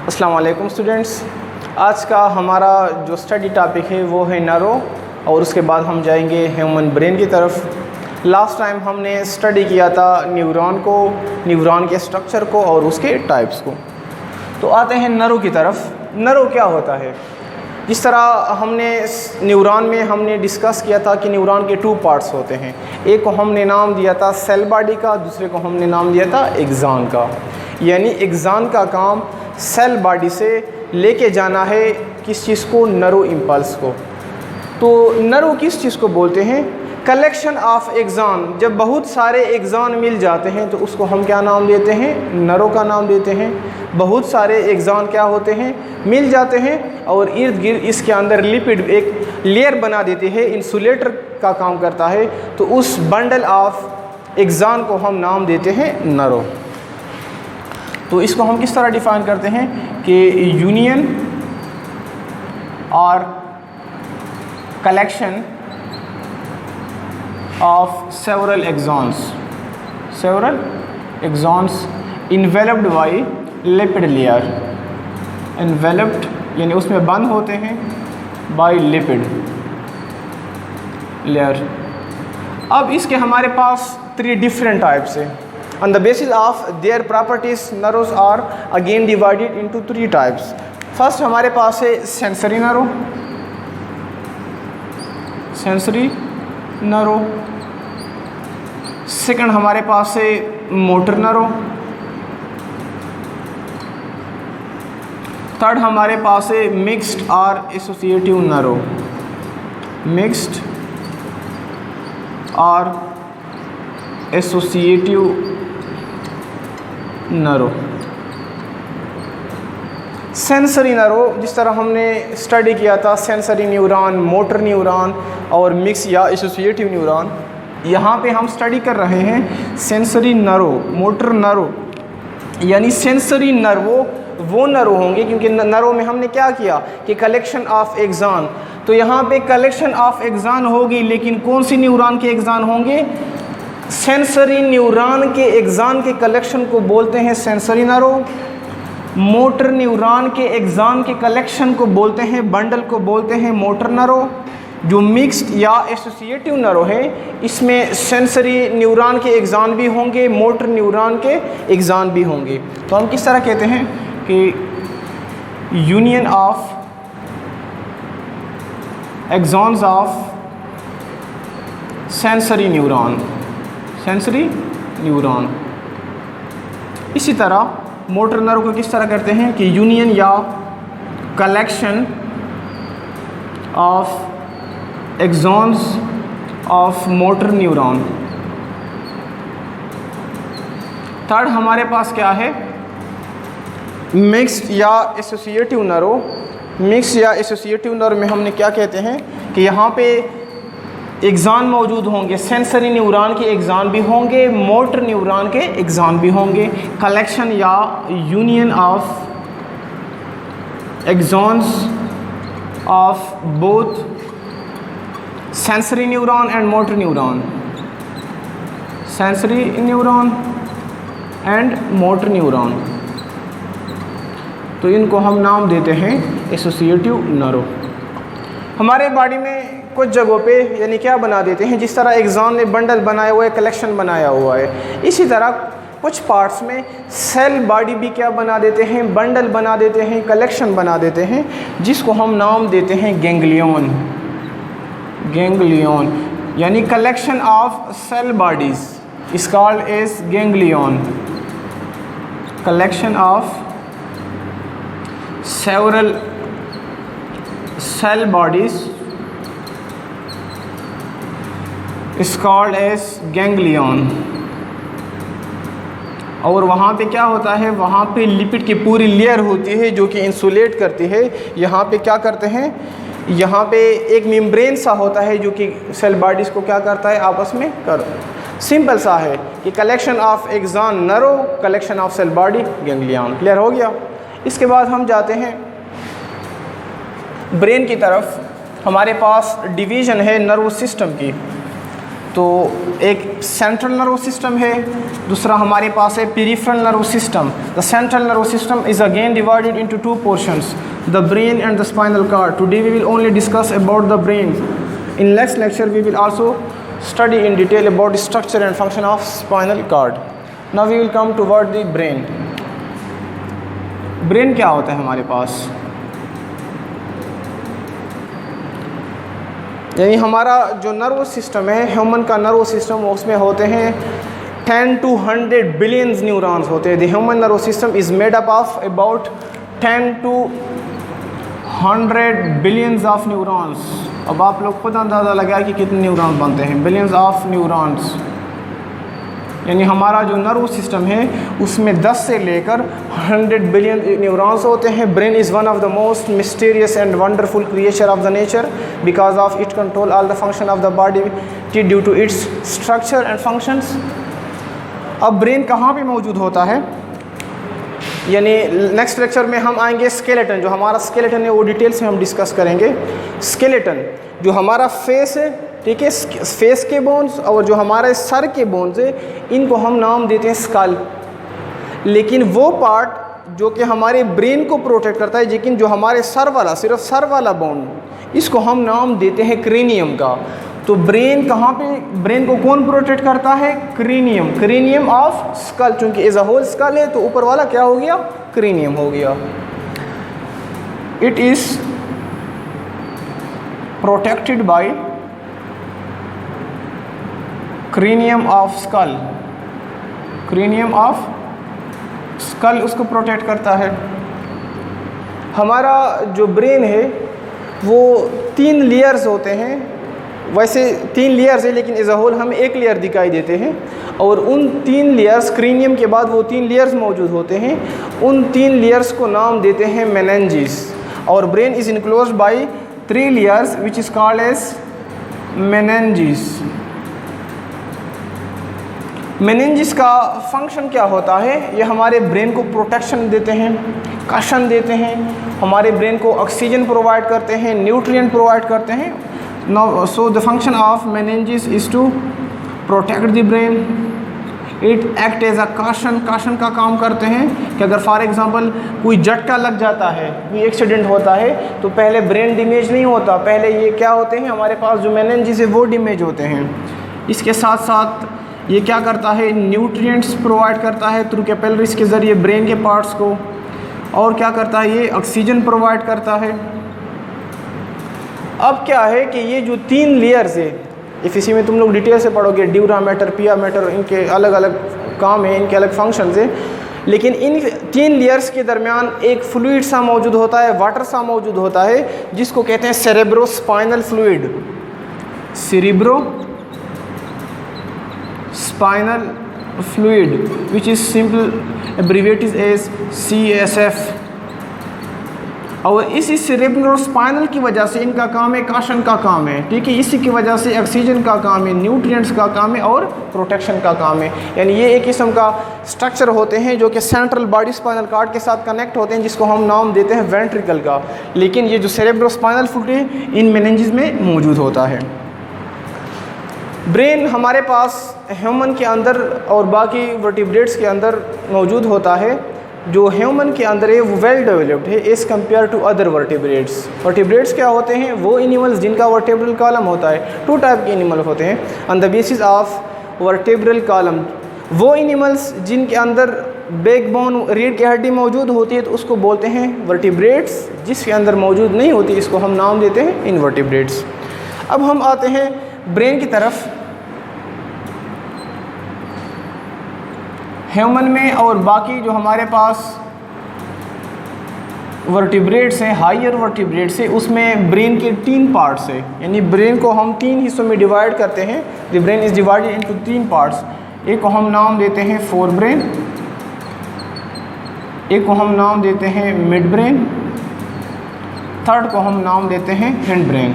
अस्सलाम वालेकुम स्टूडेंट्स। आज का हमारा जो स्टडी टॉपिक है वो है नर्व और उसके बाद हम जाएंगे ह्यूमन ब्रेन की तरफ। लास्ट टाइम हमने स्टडी किया था न्यूरॉन को, न्यूरॉन के स्ट्रक्चर को और उसके टाइप्स को। तो आते हैं नर्व की तरफ। नर्व क्या होता है? जिस तरह हमने न्यूरॉन में हमने डिस्कस किया था कि न्यूरॉन के 2 पार्ट्स होते हैं। एक को हमने नाम दिया था सेल बॉडी का, दूसरे को हमने नाम दिया था एक्सॉन का। यानी एक्सॉन का काम सेल बॉडी से लेके जाना है किस चीज़ को? नर्व इम्पल्स को। तो नर्व किस चीज़ को बोलते हैं? Collection of axon. जब बहुत सारे एक्सॉन मिल जाते हैं तो उसको हम क्या नाम देते हैं? नर्व का नाम देते हैं। बहुत सारे एक्सॉन क्या होते हैं? मिल जाते हैं और इर्द गिर्द इसके अंदर लिपिड एक लेयर बना देते हैं, इंसुलेटर का काम करता है। तो उस बंडल ऑफ एक्सॉन को हम नाम देते हैं नर्व। तो इसको हम किस तरह डिफाइन करते हैं कि यूनियन और collection of several axons enveloped by lipid layer. Enveloped यानी उसमें बंद होते हैं बाई लिपिड लेयर। अब इसके हमारे पास 3 डिफरेंट टाइप्स है। On the basis of their properties, nerves are again divided into 3 types. First हमारे पास है सेंसरी नर्व। सेकंड हमारे पास है मोटर नर्व। थर्ड हमारे पास है मिक्स्ड और एसोसिएटिव नर्व। मिक्स्ड और एसोसिएटिव नर्व। सेंसरी नर्व जिस तरह हमने स्टडी किया था, सेंसरी न्यूरॉन, मोटर न्यूरॉन और मिक्स या एसोसिएटिव न्यूरॉन। यहाँ पे हम स्टडी कर रहे हैं सेंसरी नर्व, मोटर नर्व। यानी सेंसरी नर्व वो नर्व होंगे क्योंकि नर्व में हमने क्या किया कि कलेक्शन ऑफ एक्सॉन। तो यहाँ पे कलेक्शन ऑफ एक्सॉन होगी, लेकिन कौन सी न्यूरॉन के एक्सॉन होंगे? सेंसरी न्यूरॉन के एक्सॉन के कलेक्शन को बोलते हैं सेंसरी नर्व। मोटर न्यूरॉन के एक्सॉन के कलेक्शन को बोलते हैं, बंडल को बोलते हैं मोटर नर्व। जो मिक्स्ड या एसोसिएटिव नर्व है इसमें सेंसरी न्यूरॉन के एक्सॉन भी होंगे, मोटर न्यूरॉन के एक्सॉन भी होंगे। तो हम किस तरह कहते हैं कि union of axons of sensory neuron. इसी तरह मोटर नर्व को किस तरह करते हैं कि यूनियन या collection of axons of motor neuron. Third हमारे पास क्या है? मिक्स्ड या एसोसिएटिव नर्व। मिक्स या एसोसिएटिव नर्व में हमने क्या कहते हैं कि यहाँ पे एक्सॉन मौजूद होंगे, सेंसरी न्यूरॉन के एक्सॉन भी होंगे, मोटर न्यूरॉन के एक्सॉन भी होंगे। कलेक्शन या union of axons of both sensory neuron and motor neuron. Sensory neuron and motor neuron. तो इनको हम नाम देते हैं एसोसिएटिव नर्व। हमारे बॉडी में कुछ जगहों पे यानी क्या बना देते हैं, जिस तरह एक्सॉन ने बंडल बनाया हुआ है, कलेक्शन बनाया हुआ है, इसी तरह कुछ पार्ट्स में सेल बॉडी भी क्या बना देते हैं? बंडल बना देते हैं, कलेक्शन बना देते हैं, जिसको हम नाम देते हैं गैंग्लियन। यानी collection of cell bodies is called as ganglion. Collection of several cell bodies is called as ganglion. और वहाँ पे क्या होता है? वहाँ पे लिपिड की पूरी लेयर होती है जो कि इंसुलेट करती है। यहाँ पे क्या करते हैं? यहाँ पे एक मेम्ब्रेन सा होता है जो कि सेल बॉडीज़ को क्या करता है? आपस में सिंपल सा है कि collection of axon nerve, collection of cell body ganglion. Clear हो गया? इसके बाद हम जाते हैं ब्रेन की तरफ। हमारे पास डिवीज़न है नर्व सिस्टम की। तो एक सेंट्रल नर्वस सिस्टम है, दूसरा हमारे पास है peripheral nervous system. The central nervous system is again divided into two portions, the brain and the spinal cord. Today we will only discuss about the brain. In next lecture we will also study in detail about the structure and function of spinal cord. Now we will come toward the brain. Brain क्या होता है हमारे पास? यानी हमारा जो nervous system है, human का nervous system, उसमें होते हैं 10 to 100 बिलियंस न्यूरॉन्स होते हैं। The human nervous system is made up of about 10 to 100 billions of neurons. अब आप लोग खुद अंदाज़ा लगाए कि कितने न्यूरॉन्स बनते हैं, बिलियंस ऑफ न्यूरॉन्स। यानी हमारा जो नर्वस सिस्टम है उसमें 10 से लेकर 100 बिलियन न्यूरॉन्स होते हैं। Brain is one of the most mysterious and wonderful creature of the nature because of it control all the function of the body due to its structure and functions. अब brain कहाँ पे मौजूद होता है, यानी next lecture में हम आएंगे स्केलेटन। जो हमारा स्केलेटन है वो डिटेल से हम डिस्कस करेंगे। स्केलेटन जो हमारा फेस है, ठीक है, फेस के बोन्स और जो हमारे सर के बोन्स है, इनको हम नाम देते हैं स्कल। लेकिन वो पार्ट जो कि हमारे ब्रेन को प्रोटेक्ट करता है, लेकिन जो हमारे सर वाला, सिर्फ सर वाला बोन, इसको हम नाम देते हैं क्रेनियम का। तो ब्रेन कहाँ पे, ब्रेन को कौन प्रोटेक्ट करता है? Cranium, cranium of skull. चूँकि एज अ होल स्कल है तो ऊपर वाला क्या हो गया? क्रेनियम हो गया। It is protected by cranium of skull. Cranium of skull उसको प्रोटेक्ट करता है। हमारा जो ब्रेन है वो 3 लेयर्स होते हैं। वैसे 3 लेयर्स है लेकिन एज अ होल हम एक लेयर दिखाई देते हैं, और उन 3 लेयर्स, क्रेनियम के बाद वो 3 लेयर्स मौजूद होते हैं। उन 3 लेयर्स को नाम देते हैं मेनिंजेस। और brain is enclosed by 3 layers which is called as meninges. Meninges का फंक्शन क्या होता है? ये हमारे ब्रेन को प्रोटेक्शन देते हैं, कशन देते हैं, हमारे ब्रेन को ऑक्सीजन प्रोवाइड करते हैं, न्यूट्रिएंट प्रोवाइड करते हैं। Now, so the function of meninges is to protect the brain. It act as a caution. caution का काम करते हैं कि अगर फॉर एग्जांपल कोई झटका लग जाता है, कोई एक्सीडेंट होता है, तो पहले ब्रेन डैमेज नहीं होता, पहले ये क्या होते हैं, हमारे पास जो meninges है वो डैमेज होते हैं। इसके साथ साथ ये क्या करता है, न्यूट्रिएंट्स प्रोवाइड करता है थ्रू कैपिलरीज के ज़रिए ब्रेन के पार्ट्स को। और क्या करता है, ये ऑक्सीजन प्रोवाइड करता है। अब क्या है कि ये जो 3 लेयर्स है, इसी में तुम लोग डिटेल से पढ़ोगे, ड्यूरा मैटर, पिया मैटर, इनके अलग अलग काम है, इनके अलग फंक्शंस है। लेकिन इन 3 लेयर्स के दरमियान एक फ्लूइड सा मौजूद होता है, वाटर सा मौजूद होता है, जिसको कहते हैं cerebrospinal fluid. Cerebro spinal fluid which is simple abbreviated as CSF। और इसी सेरेब्रोस्पाइनल की वजह से इनका काम है, काशन का काम है, ठीक है। इसी की वजह से ऑक्सीजन का काम है, न्यूट्रिएंट्स का काम है और प्रोटेक्शन का काम है। यानी ये एक किस्म का स्ट्रक्चर होते हैं जो कि सेंट्रल बॉडी स्पाइनल कार्ड के साथ कनेक्ट होते हैं, जिसको हम नाम देते हैं वेंट्रिकल का। लेकिन ये जो सेरेब्रोस्पाइनल फ्लूइड है इन मेनिंजेस में मौजूद होता है। ब्रेन हमारे पास ह्यूमन के अंदर और बाकी वर्टिब्रेट्स के अंदर मौजूद होता है। जो ह्यूमन के अंदर है वो वेल डेवलप्ड है as compare to other vertebrates. Vertebrates क्या होते हैं? वो एनिमल्स जिनका वर्टेब्रल कॉलम होता है। 2 टाइप के एनिमल होते हैं on the basis of vertebral column. वो एनिमल्स जिनके अंदर बैकबोन, रीढ़ की हड्डी मौजूद होती है तो उसको बोलते हैं वर्टिब्रेट्स। जिसके अंदर मौजूद नहीं होती इसको हम नाम देते हैं इनवर्टिब्रेट्स। अब हम आते हैं ब्रेन की तरफ। ह्यूमन में और बाकी जो हमारे पास वर्टिब्रेट्स हैं, हायर वर्टिब्रेट्स हैं, उसमें ब्रेन के 3 पार्ट्स हैं। यानी ब्रेन को हम 3 हिस्सों में डिवाइड करते हैं। The brain is divided into 3 parts. एक को हम नाम देते हैं फोर ब्रेन, एक को हम नाम देते हैं मिड ब्रेन, थर्ड को हम नाम देते हैं हैंड ब्रेन।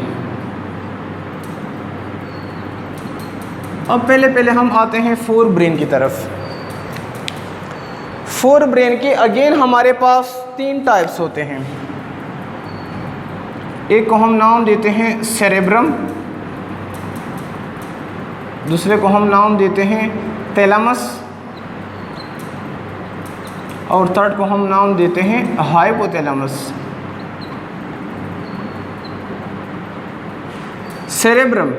अब पहले हम आते हैं फोर ब्रेन की तरफ। फोर ब्रेन के अगेन हमारे पास 3 टाइप्स होते हैं। एक को हम नाम देते हैं सेरेब्रम, दूसरे को हम नाम देते हैं थैलेमस, और थर्ड को हम नाम देते हैं हाइपोथैलेमस। सेरेब्रम,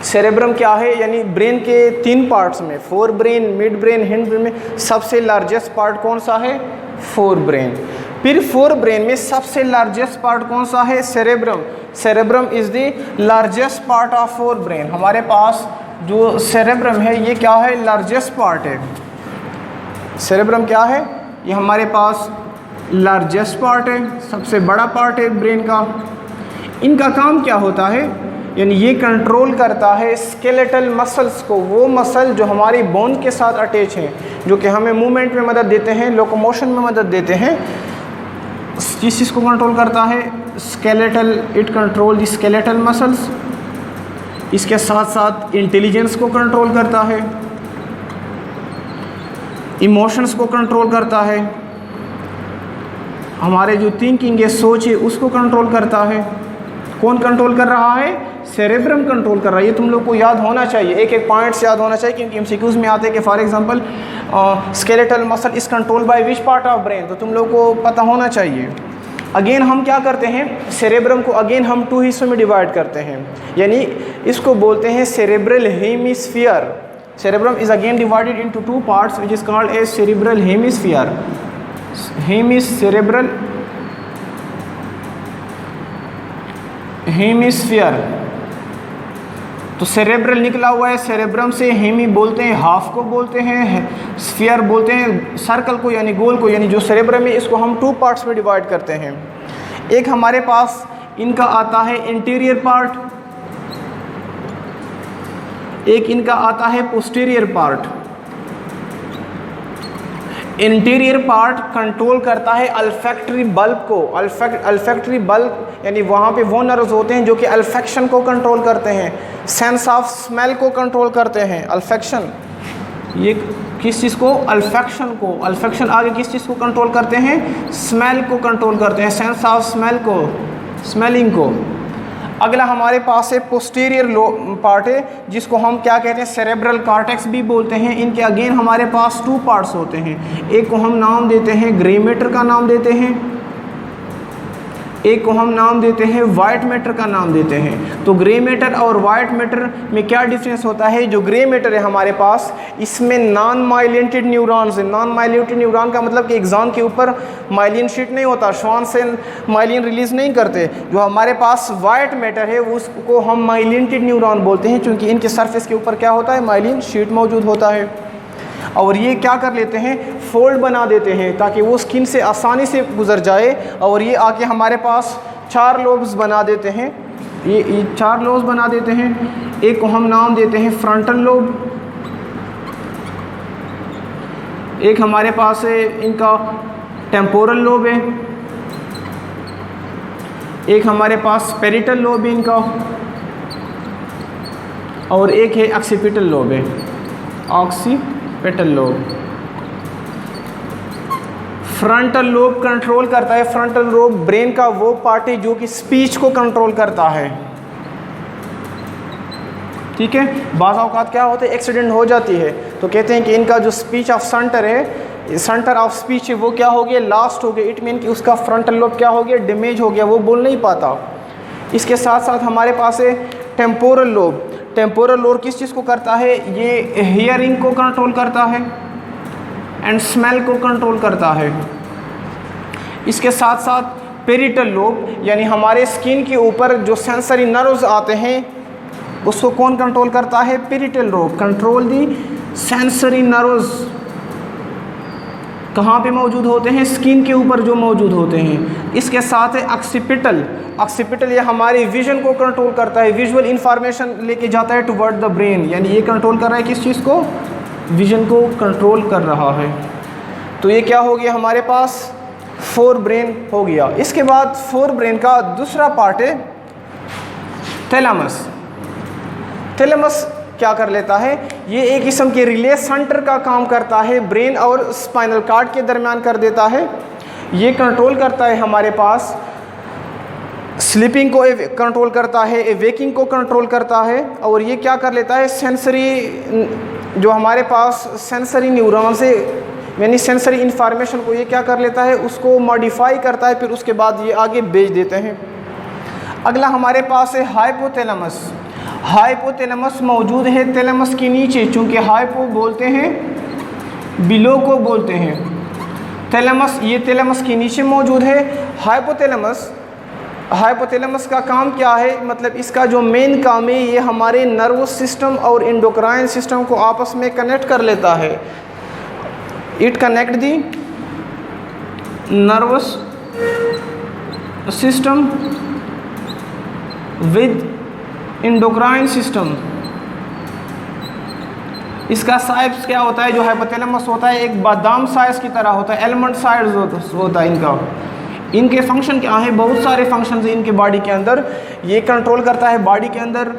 सेरेब्रम क्या है, यानी ब्रेन के 3 पार्ट्स में, fore brain, mid brain, hind brain में सबसे लार्जेस्ट पार्ट कौन सा है, फोर ब्रेन। फिर फोर ब्रेन में सबसे लार्जेस्ट पार्ट कौन सा है, cerebrum. Cerebrum is the largest part of fore brain. हमारे पास जो सेरेब्रम है ये क्या है, लार्जेस्ट पार्ट है। सेरेब्रम क्या है, ये हमारे पास लार्जेस्ट पार्ट है, सबसे बड़ा पार्ट है ब्रेन का। इनका काम क्या होता है, यानी ये कंट्रोल करता है स्केलेटल मसल्स को, वो मसल जो हमारी बोन के साथ अटैच हैं, जो कि हमें मूवमेंट में मदद देते हैं, लोकोमोशन में मदद देते हैं। किस चीज़ को कंट्रोल करता है, skeletal, it control the skeletal muscles. इसके साथ साथ इंटेलिजेंस को कंट्रोल करता है, इमोशंस को कंट्रोल करता है, हमारे जो थिंकिंग है, सोच है, उसको कंट्रोल करता है। कौन कंट्रोल कर रहा है, सेरेब्रम कंट्रोल कर रहा है। ये तुम लोग को याद होना चाहिए, एक एक पॉइंट्स याद होना चाहिए, क्योंकि एमसीक्यूज़ में आते हैं कि for example skeletal muscle is control by which part of brain, तो तुम लोग को पता होना चाहिए। अगेन हम क्या करते हैं, सेरेब्रम को अगेन हम 2 हिस्सों में डिवाइड करते हैं, यानी इसको बोलते हैं cerebral hemisphere. Cerebrum is again divided into 2 parts which is called as cerebral hemisphere. Cerebral hemisphere, तो सेरेब्रल निकला हुआ है सेरेब्रम से, हेमी बोलते हैं हाफ को बोलते हैं, स्फीयर बोलते हैं सर्कल को यानी गोल को, यानी जो सेरेब्रम है इसको हम 2 पार्ट्स में डिवाइड करते हैं। एक हमारे पास इनका आता है इंटीरियर पार्ट, एक इनका आता है posterior part. Interior part control करता है अल्फैक्टरी बल्ब को। अल्फैक्टरी बल्ब यानी वहाँ पे वो नर्व्स होते हैं जो कि अल्फैक्शन को कंट्रोल करते हैं, सेंस ऑफ स्मेल को कंट्रोल करते हैं। अल्फैक्शन, ये किस चीज़ को, अल्फैक्शन को। अल्फैक्शन आगे किस चीज़ को कंट्रोल करते हैं, स्मेल को कंट्रोल करते हैं, सेंस ऑफ स्मेल को, स्मेलिंग को। अगला हमारे पास है पोस्टीरियर पार्ट है, जिसको हम क्या कहते हैं, सेरेब्रल कॉर्टेक्स भी बोलते हैं। इनके अगेन हमारे पास 2 पार्ट्स होते हैं, एक को हम नाम देते हैं ग्रे मैटर का नाम देते हैं, एक को हम नाम देते हैं वाइट मैटर का नाम देते हैं। तो ग्रे मैटर और वाइट मैटर में क्या डिफरेंस होता है, जो ग्रे मैटर है हमारे पास, इसमें नॉन माइलिनेटेड न्यूरॉन्स है। नॉन माइलिनेटेड न्यूरॉन का मतलब कि एग्जाम के ऊपर माइलिन शीट नहीं होता, श्वान से माइलिन रिलीज नहीं करते। जो हमारे पास वाइट मैटर है उसको हम माइलिनेटेड न्यूरॉन बोलते हैं, क्योंकि इनके सरफेस के ऊपर क्या होता है, माइलिन शीट मौजूद होता है। और ये क्या कर लेते हैं, फोल्ड बना देते हैं ताकि वो स्किन से आसानी से गुजर जाए, और ये आके हमारे पास 4 लोब्स बना देते हैं। ये 4 लोब्स बना देते हैं। एक को हम नाम देते हैं फ्रंटल लोब, एक हमारे पास है इनका टेम्पोरल लोब है, एक हमारे पास पेरिटल लोब है इनका, और एक है ऑक्सीपिटल लोब है, occipital lobe. Frontal lobe control करता है, फ्रंटल लोब ब्रेन का वो पार्ट है जो कि स्पीच को कंट्रोल करता है। ठीक है, बाज़ औक़ात क्या होता है, एक्सीडेंट हो जाती है तो कहते हैं कि इनका जो स्पीच ऑफ सेंटर है, सेंटर ऑफ स्पीच है, वो क्या हो गया, लास्ट हो गया। इट मीन कि उसका फ्रंटल लोब क्या हो गया, डैमेज हो गया, वो बोल नहीं पाता। इसके साथ साथ हमारे पास है टेम्पोरल लोब। टेम्पोरल लोब किस चीज़ को करता है, ये हियरिंग को कंट्रोल करता है एंड स्मेल को कंट्रोल करता है। इसके साथ साथ पेरिटल लोब यानी हमारे स्किन के ऊपर जो सेंसरी नर्व्स आते हैं उसको कौन कंट्रोल करता है, parietal lobe control the sensory nerves. कहाँ पे मौजूद होते हैं, स्किन के ऊपर जो मौजूद होते हैं। इसके साथ है ऑक्सीपिटल। ऑक्सीपिटल ये हमारी विजन को कंट्रोल करता है, विजुअल इंफॉर्मेशन लेके जाता है टुवर्ड द ब्रेन, यानी ये कंट्रोल कर रहा है किस चीज़ को, विजन को कंट्रोल कर रहा है। तो ये क्या हो गया, हमारे पास 4 ब्रेन हो गया। इसके बाद 4 ब्रेन का दूसरा पार्ट है थैलेमस। थैलेमस क्या कर लेता है, ये एक किस्म के रिले सेंटर का काम करता है, ब्रेन और स्पाइनल कॉर्ड के दरमियान कर देता है। ये कंट्रोल करता है हमारे पास स्लीपिंग को कंट्रोल करता है, वेकिंग को कंट्रोल करता है, और ये क्या कर लेता है, सेंसरी, जो हमारे पास सेंसरी न्यूरॉन से यानी सेंसरी इंफॉर्मेशन को ये क्या कर लेता है, उसको मॉडिफाई करता है, फिर उसके बाद ये आगे भेज देते हैं। अगला हमारे पास है हाइपोथैलेमस। हाइपोथैलेमस मौजूद है थैलेमस के नीचे, चूँकि हाइपो बोलते हैं, बिलो को बोलते हैं, थैलेमस ये थैलेमस के नीचे मौजूद है। हाइपोथैलेमस का काम क्या है, मतलब इसका जो मेन काम है, ये हमारे नर्वस सिस्टम और एंडोक्राइन सिस्टम को आपस में कनेक्ट कर लेता है। It connect the nervous system with endocrine system. इसका साइज क्या होता है, जो हाइपोथैलेमस होता है एक बादाम साइज की तरह होता है, एलमंड साइज होता है इनका। इनके फंक्शन क्या है, बहुत सारे फंक्शन हैं इनके बॉडी के अंदर। ये कंट्रोल करता है बॉडी के अंदर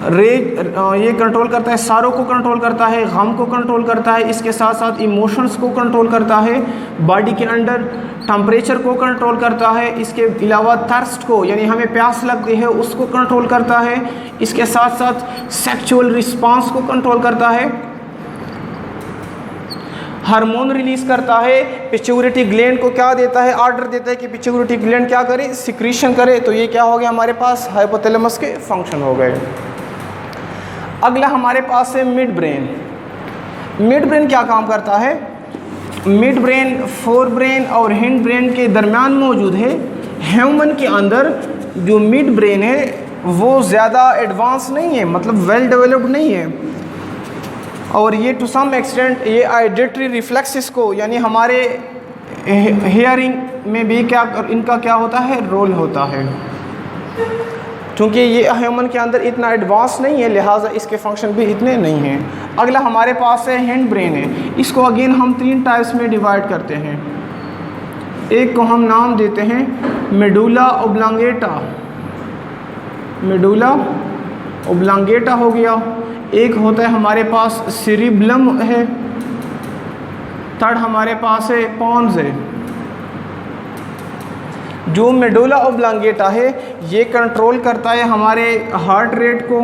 ये कंट्रोल करता है सारों को कंट्रोल करता है, गम को कंट्रोल करता है, इसके साथ साथ इमोशंस को कंट्रोल करता है, बॉडी के अंदर टेम्परेचर को कंट्रोल करता है, इसके अलावा थर्स्ट को यानी हमें प्यास लगती है उसको कंट्रोल करता है, इसके साथ साथ सेक्सुअल रिस्पांस को कंट्रोल करता है, हार्मोन रिलीज करता है, पिट्यूटरी ग्लैंड को क्या देता है, ऑर्डर देता है कि पिट्यूटरी ग्लैंड क्या करे, सिक्रीशन करे। तो ये क्या हो गया हमारे पास, हाइपोथैलेमस के फंक्शन हो गए। अगला हमारे पास है मिड ब्रेन। मिड ब्रेन क्या काम करता है, मिड ब्रेन फोर ब्रेन और हिंड ब्रेन के दरमियान मौजूद है। ह्यूमन के अंदर जो मिड ब्रेन है वो ज़्यादा एडवांस नहीं है, मतलब वेल डेवलप्ड नहीं है, और ये टू सम एक्सटेंट ये ऑडिटरी रिफ्लेक्सेस को यानी हमारे हियरिंग में भी क्या इनका क्या होता है, रोल होता है। क्योंकि ये ह्यूमन के अंदर इतना एडवांस नहीं है, लिहाजा इसके फंक्शन भी इतने नहीं हैं। अगला हमारे पास है हैंड ब्रेन है। इसको अगेन हम 3 टाइप्स में डिवाइड करते हैं। एक को हम नाम देते हैं मेडुला ओब्लांगेटा, मेडुला ओब्लांगेटा हो गया। एक होता है हमारे पास सेरिबलम है, थर्ड हमारे पास है पॉन्स है। जो मेडुला ओब्लांगेटा है ये कंट्रोल करता है हमारे हार्ट रेट को,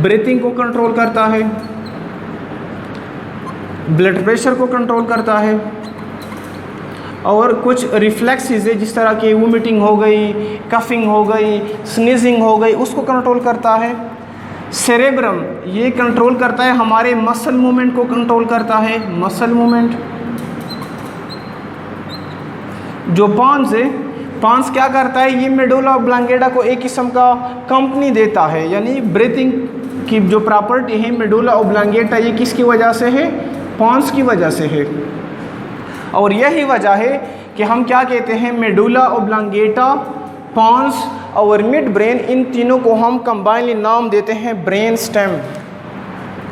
ब्रीथिंग को कंट्रोल करता है, ब्लड प्रेशर को कंट्रोल करता है, और कुछ रिफ्लेक्सेस है जिस तरह की वोमिटिंग हो गई, कफिंग हो गई, स्नीजिंग हो गई, उसको कंट्रोल करता है। सेरेब्रम ये कंट्रोल करता है हमारे मसल मूवमेंट को कंट्रोल करता है, मसल मूवमेंट। जो पॉन्स है, पॉन्स क्या करता है, ये मेडुला ओब्लांगेटा को एक किस्म का कंपनी देता है, यानी ब्रीथिंग की जो प्रॉपर्टी है मेडुला ओब्लांगेटा ये किसकी वजह से है, पॉन्स की वजह से है। और यही वजह है कि हम क्या कहते हैं, मेडुला ओब्लांगेटा, पॉन्स और मिड ब्रेन, इन तीनों को हम कंबाइनली नाम देते हैं ब्रेन स्टेम।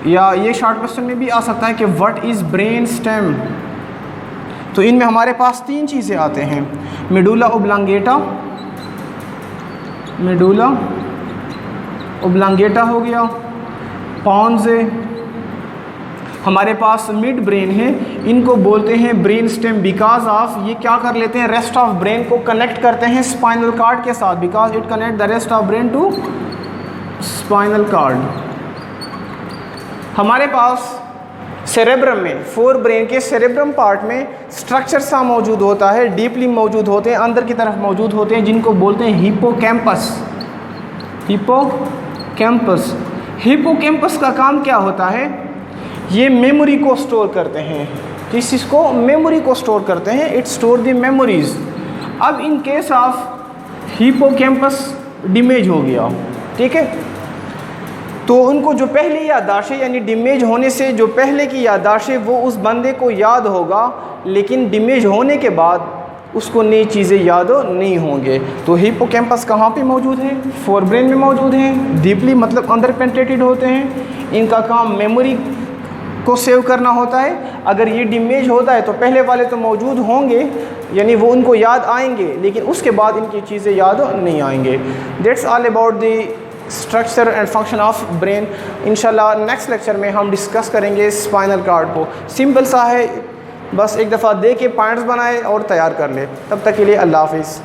या ये शॉर्ट क्वेश्चन में भी आ सकता है कि व्हाट इज़ ब्रेन स्टेम। तो इनमें हमारे पास 3 चीज़ें आते हैं, मेडुला ओब्लांगेटा, मेडुला ओब्लांगेटा हो गया, पॉन्स है, हमारे पास मिड ब्रेन है। इनको बोलते हैं ब्रेन स्टेम बिकॉज ऑफ ये क्या कर लेते हैं, रेस्ट ऑफ ब्रेन को कनेक्ट करते हैं स्पाइनल कार्ड के साथ, because it connect the rest of brain to spinal cord. हमारे पास सेरेब्रम में, फोर ब्रेन के सेरेब्रम पार्ट में स्ट्रक्चर सा मौजूद होता है, डीपली मौजूद होते हैं, अंदर की तरफ मौजूद होते हैं, जिनको बोलते हैं हिपोकैम्पस। हिपोकैम्पस, हिपोकैम्पस का काम क्या होता है, ये मेमोरी को स्टोर करते हैं। किस चीज़ को, मेमोरी को स्टोर करते हैं, इट स्टोर द मेमोरीज। अब in case of hippocampus damage हो गया, ठीक है, तो उनको जो पहली याददाश्त है यानी डैमेज होने से जो पहले की याददाश्त है वो उस बंदे को याद होगा, लेकिन डैमेज होने के बाद उसको नई चीज़ें याद नहीं होंगे। तो हिपोकैम्पस कहाँ पे मौजूद है, फोर ब्रेन में मौजूद हैं, डीपली मतलब अंदर पेंट्रेटेड होते हैं। इनका काम मेमोरी को सेव करना होता है। अगर ये डैमेज होता है तो पहले वाले तो मौजूद होंगे, यानी वो उनको याद आएंगे, लेकिन उसके बाद इनकी चीज़ें याद नहीं आएंगे। That's all about the structure and function of brain. इंशाल्लाह नेक्स्ट लेक्चर में हम डिस्कस करेंगे स्पाइनल कार्ड को। सिंपल सा है, बस एक दफ़ा दे के पॉइंट्स बनाए और तैयार कर ले। तब तक के लिए अल्लाह हाफ़िज़।